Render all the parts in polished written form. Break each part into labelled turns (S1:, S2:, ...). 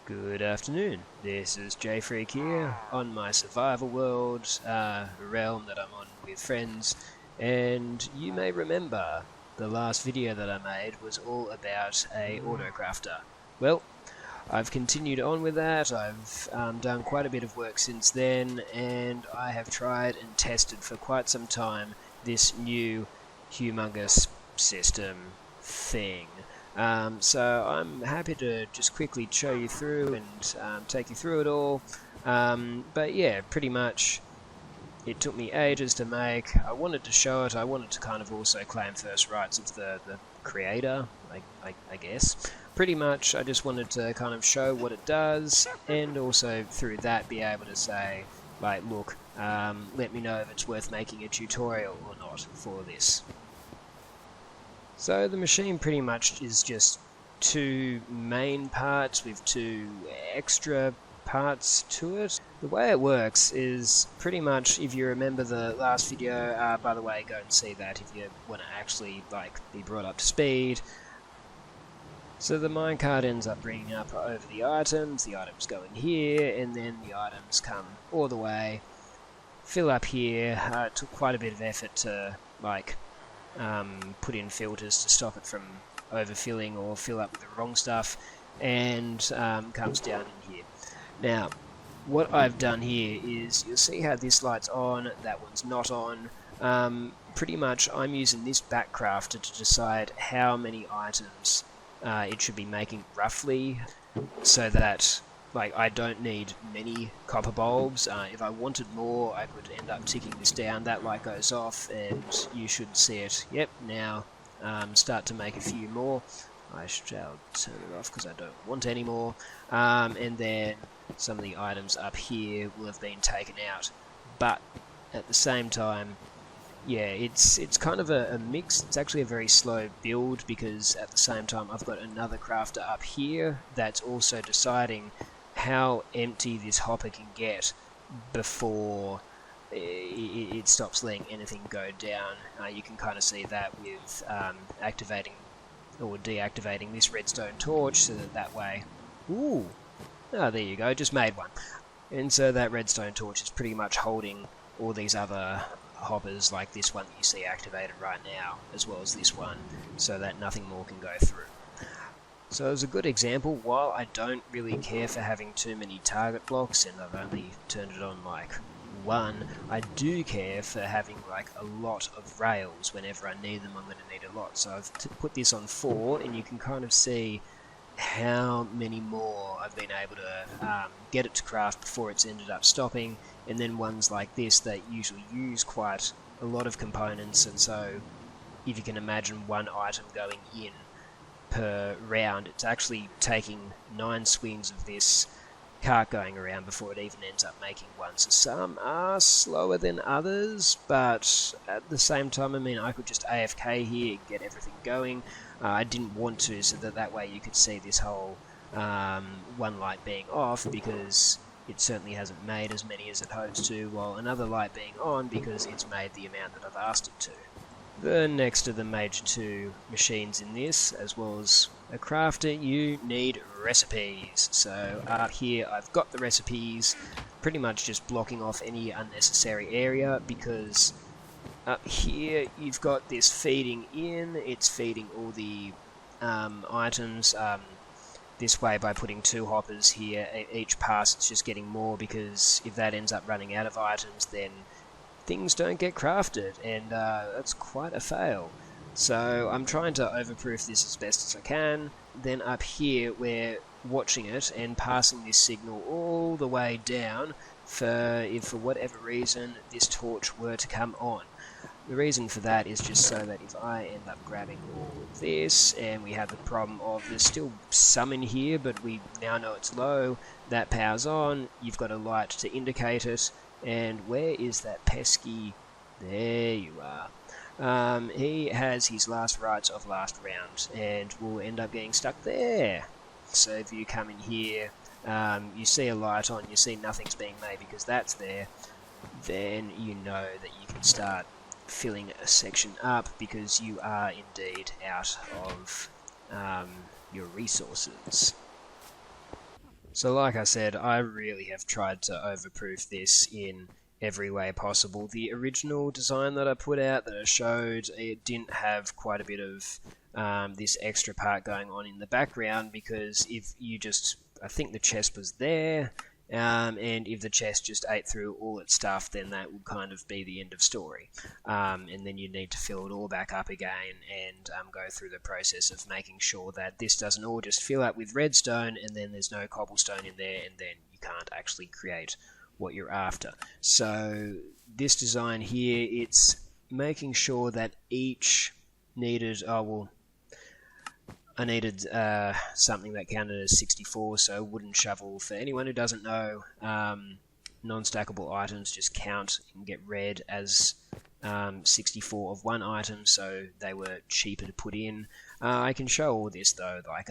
S1: Good afternoon, this is JFreak here on my survival world, realm that I'm on with friends, and you may remember the last video that I made was all about a auto-crafter. Well, I've continued on with that. I've done quite a bit of work since then, and I have tried and tested for quite some time this new humongous system thing. So I'm happy to just quickly show you through and take you through it all. But yeah, pretty much it took me ages to make. I wanted to show it. I wanted to kind of also claim first rights of the creator, I guess. Pretty much I just wanted to kind of show what it does, and also through that be able to say, like, look, let me know if it's worth making a tutorial or not for this. So the machine pretty much is just two main parts with two extra parts to it. The way it works is pretty much, if you remember the last video, by the way, go and see that if you want to actually be brought up to speed. So the minecart ends up bringing up over the items go in here, and then the items come all the way, fill up here. It took quite a bit of effort to put in filters to stop it from overfilling or fill up with the wrong stuff, and comes down in here. Now, what I've done here is, you'll see how this light's on, that one's not on. Pretty much I'm using this backcrafter to decide how many items it should be making roughly, so that I don't need many copper bulbs. If I wanted more, I could end up ticking this down. That light goes off, and you should see it. Yep, now start to make a few more. I shall turn it off because I don't want any more. And then some of the items up here will have been taken out. But at the same time, yeah, it's kind of a mix. It's actually a very slow build, because at the same time I've got another crafter up here that's also deciding how empty this hopper can get before it stops letting anything go down. You can kind of see that with activating or deactivating this redstone torch, so that way... Ooh! Ah, there you go, just made one. And so that redstone torch is pretty much holding all these other hoppers, like this one that you see activated right now, as well as this one, so that nothing more can go through. So as a good example, while I don't really care for having too many target blocks, and I've only turned it on one, I do care for having a lot of rails. Whenever I need them, I'm going to need a lot. So I've put this on 4, and you can kind of see how many more I've been able to get it to craft before it's ended up stopping. And then ones like this that usually use quite a lot of components, and so if you can imagine one item going in per round, it's actually taking 9 swings of this cart going around before it even ends up making one. So some are slower than others, but at the same time, I mean, I could just AFK here and get everything going. I didn't want to, so that way you could see this whole one light being off, because it certainly hasn't made as many as it hopes to, while another light being on because it's made the amount that I've asked it to. The next of the major two machines in this, as well as a crafter, you need recipes. So up here I've got the recipes, pretty much just blocking off any unnecessary area, because up here you've got this feeding in, it's feeding all the items this way by putting 2 hoppers here. Each pass it's just getting more, because if that ends up running out of items, then things don't get crafted, and that's quite a fail. So I'm trying to overproof this as best as I can. Then up here we're watching it and passing this signal all the way down for if for whatever reason this torch were to come on. The reason for that is just so that if I end up grabbing all of this, and we have the problem of there's still some in here, but we now know it's low, that powers on, you've got a light to indicate it. And where is that pesky... There you are. He has his last rights of last round, and will end up getting stuck there. So if you come in here, you see a light on, you see nothing's being made because that's there, then you know that you can start filling a section up, because you are indeed out of your resources. So like I said, I really have tried to overproof this in every way possible. The original design that I put out, that I showed, it didn't have quite a bit of this extra part going on in the background, because if you just, I think the chest was there, and if the chest just ate through all its stuff, then that would kind of be the end of story. And then you need to fill it all back up again and go through the process of making sure that this doesn't all just fill up with redstone and then there's no cobblestone in there, and then you can't actually create what you're after. So this design here, it's making sure that each needed, I needed something that counted as 64, so wooden shovel. For anyone who doesn't know, non-stackable items just count and get read as 64 of one item, so they were cheaper to put in. I can show all this though, like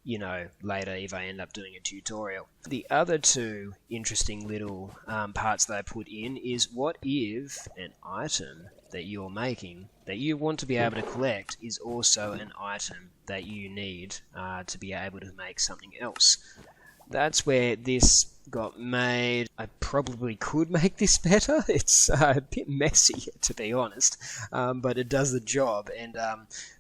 S1: you know, later if I end up doing a tutorial. The other two interesting little parts that I put in is, what if an item that you're making that you want to be able to collect is also an item that you need to be able to make something else. That's where this got made. I probably could make this better. It's a bit messy, to be honest, but it does the job. And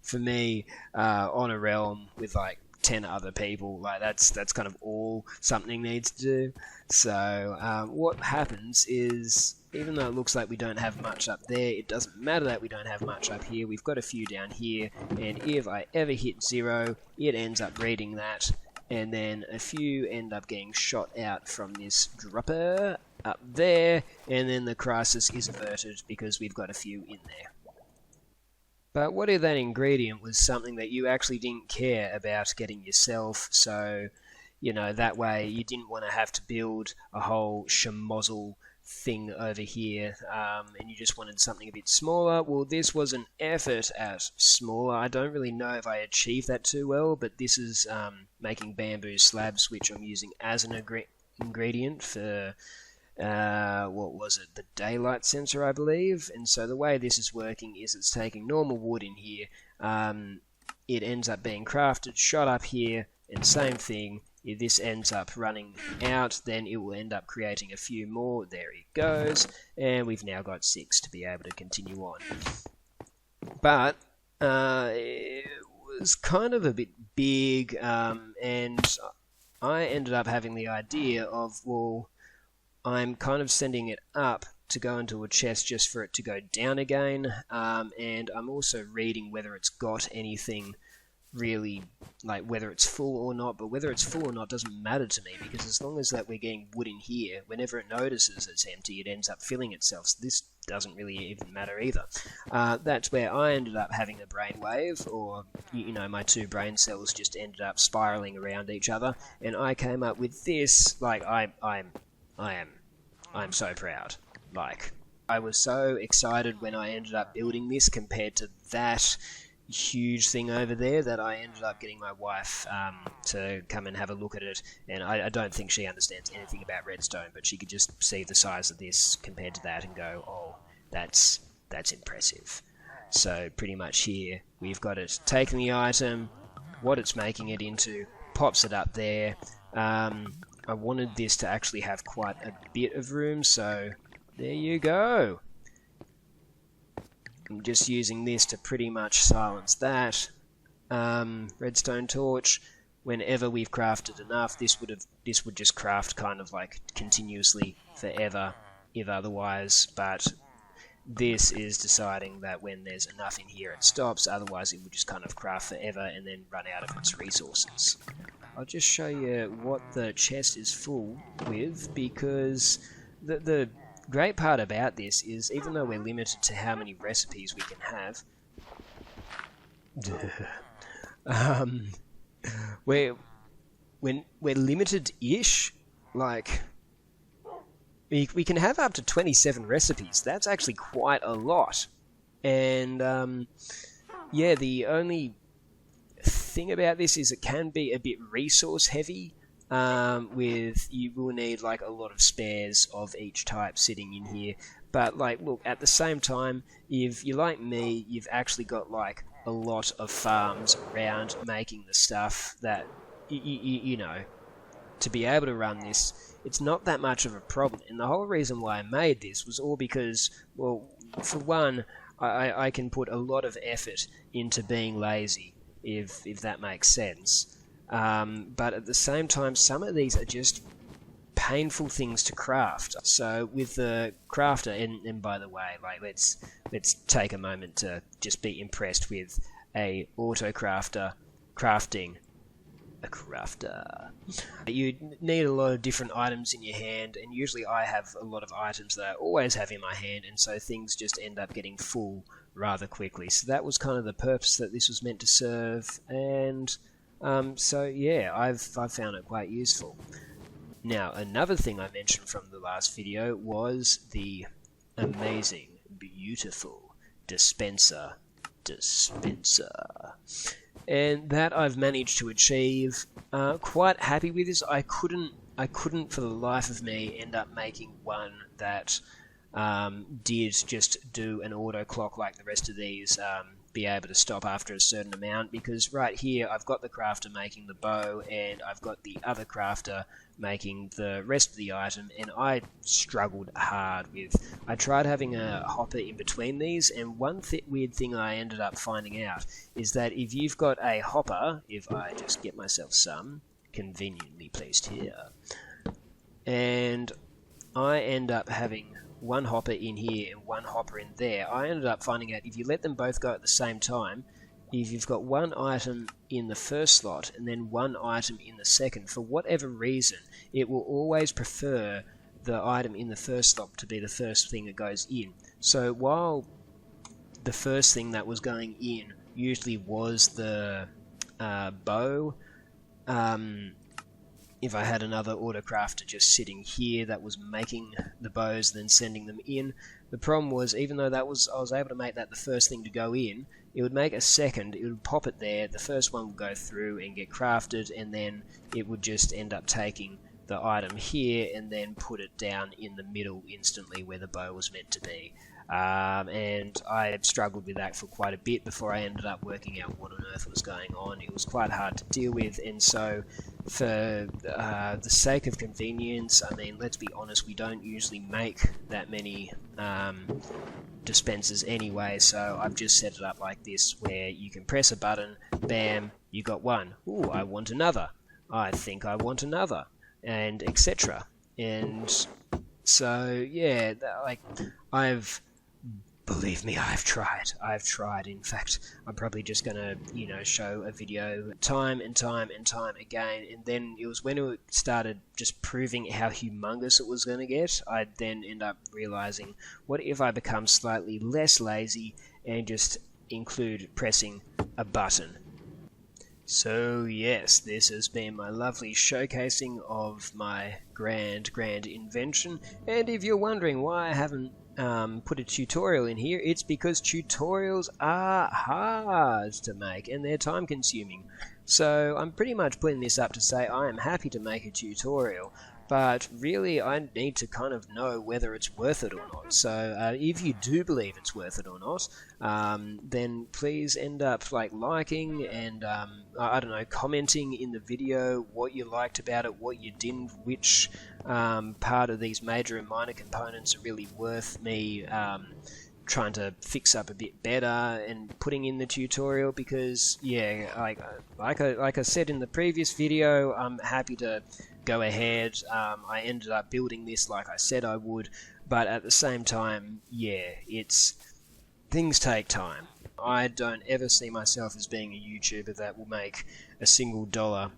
S1: for me, on a realm with like 10 other people, like that's kind of all something needs to do. So what happens is, even though it looks like we don't have much up there, it doesn't matter that we don't have much up here. We've got a few down here, and if I ever hit 0, it ends up reading that, and then a few end up getting shot out from this dropper up there, and then the crisis is averted because we've got a few in there. But what if that ingredient was something that you actually didn't care about getting yourself, so, you know, that way you didn't want to have to build a whole schmozzle thing over here, and you just wanted something a bit smaller? Well, this was an effort at smaller. I don't really know if I achieved that too well, but this is making bamboo slabs, which I'm using as an ingredient for what was it, the daylight sensor, I believe. And so the way this is working is, it's taking normal wood in here, it ends up being crafted, shot up here, and same thing, if this ends up running out, then it will end up creating a few more. There it goes, and we've now got 6 to be able to continue on. But it was kind of a bit big, and I ended up having the idea of, well, I'm kind of sending it up to go into a chest just for it to go down again, and I'm also reading whether it's got anything really, like whether it's full or not. But whether it's full or not doesn't matter to me, because as long as that we're getting wood in here, whenever it notices it's empty, it ends up filling itself. So this doesn't really even matter either. That's where I ended up having a brainwave, or, you know, my 2 brain cells just ended up spiraling around each other, and I came up with this. Like, I'm so proud. Like, I was so excited when I ended up building this compared to that huge thing over there, that I ended up getting my wife to come and have a look at it, and I don't think she understands anything about redstone, but she could just see the size of this compared to that and go, oh, that's impressive. So pretty much here we've got it taking the item, what it's making it into, pops it up there. I wanted this to actually have quite a bit of room, so there you go. I'm just using this to pretty much silence that. Redstone torch. Whenever we've crafted enough, this would just craft kind of like continuously forever, if otherwise. But this is deciding that when there's enough in here it stops, otherwise it would just kind of craft forever and then run out of its resources. I'll just show you what the chest is full with, because the great part about this is, even though we're limited to how many recipes we can have, we're limited-ish. Like, we can have up to 27 recipes. That's actually quite a lot. And yeah, the only thing about this is it can be a bit resource heavy, with, you will need like a lot of spares of each type sitting in here. But like, look, at the same time, if you're like me, you've actually got like a lot of farms around making the stuff that you know, to be able to run this, it's not that much of a problem. And the whole reason why I made this was all because, well, for one, I can put a lot of effort into being lazy, if that makes sense. But at the same time, some of these are just painful things to craft. So with the crafter, and by the way, like let's take a moment to just be impressed with a auto crafter crafting a crafter. You need a lot of different items in your hand, and usually I have a lot of items that I always have in my hand, and so things just end up getting full rather quickly. So that was kind of the purpose that this was meant to serve, and so yeah, I've found it quite useful. Now, another thing I mentioned from the last video was the amazing, beautiful dispenser. And that I've managed to achieve. Quite happy with this. I couldn't for the life of me end up making one that did just do an auto clock like the rest of these, be able to stop after a certain amount, because right here I've got the crafter making the bow and I've got the other crafter making the rest of the item, and I struggled hard with. I tried having a hopper in between these, and one weird thing I ended up finding out is that if you've got a hopper, if I just get myself some, conveniently placed here, and I end up having one hopper in here and one hopper in there, I ended up finding out if you let them both go at the same time, if you've got one item in the first slot and then one item in the second, for whatever reason, it will always prefer the item in the first slot to be the first thing that goes in. So while the first thing that was going in usually was the bow, if I had another auto crafter just sitting here that was making the bows and then sending them in, the problem was, even though I was able to make that the first thing to go in, it would make a second, it would pop it there, the first one would go through and get crafted, and then it would just end up taking the item here and then put it down in the middle instantly where the bow was meant to be. And I struggled with that for quite a bit before I ended up working out what on earth was going on. It was quite hard to deal with, and so for the sake of convenience, I mean, let's be honest, we don't usually make that many dispensers anyway, so I've just set it up like this, where you can press a button, bam, you got one. Ooh, I want another. I think I want another, and etc. And so yeah, like believe me, I've tried. In fact, I'm probably just gonna, show a video time and time again, and then it was when it started just proving how humongous it was gonna get, I'd then end up realizing, what if I become slightly less lazy and just include pressing a button? So yes, this has been my lovely showcasing of my grand invention, and if you're wondering why I haven't put a tutorial in here, it's because tutorials are hard to make and they're time consuming. So I'm pretty much putting this up to say I am happy to make a tutorial, but really I need to kind of know whether it's worth it or not. So if you do believe it's worth it or not, then please end up liking and I don't know, commenting in the video what you liked about it, what you didn't, which part of these major and minor components are really worth me trying to fix up a bit better and putting in the tutorial, because yeah, like I said in the previous video, I'm happy to go ahead. I ended up building this like I said I would, but at the same time, yeah, things take time. I don't ever see myself as being a YouTuber that will make a single dollar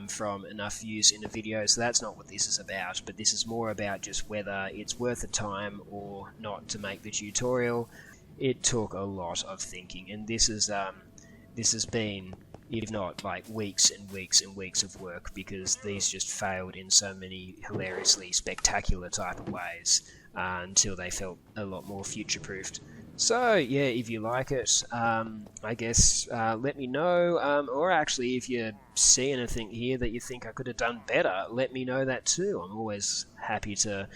S1: from enough views in a video, so that's not what this is about, but this is more about just whether it's worth the time or not to make the tutorial. It took a lot of thinking, and this has been, if not weeks and weeks of work, because these just failed in so many hilariously spectacular type of ways until they felt a lot more future-proofed. So yeah, if you like it, I guess let me know, or actually if you see anything here that you think I could have done better, let me know that too. I'm always happy to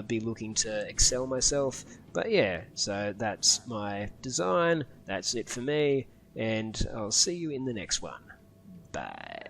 S1: be looking to excel myself. But yeah, so that's my design, that's it for me, and I'll see you in the next one. Bye.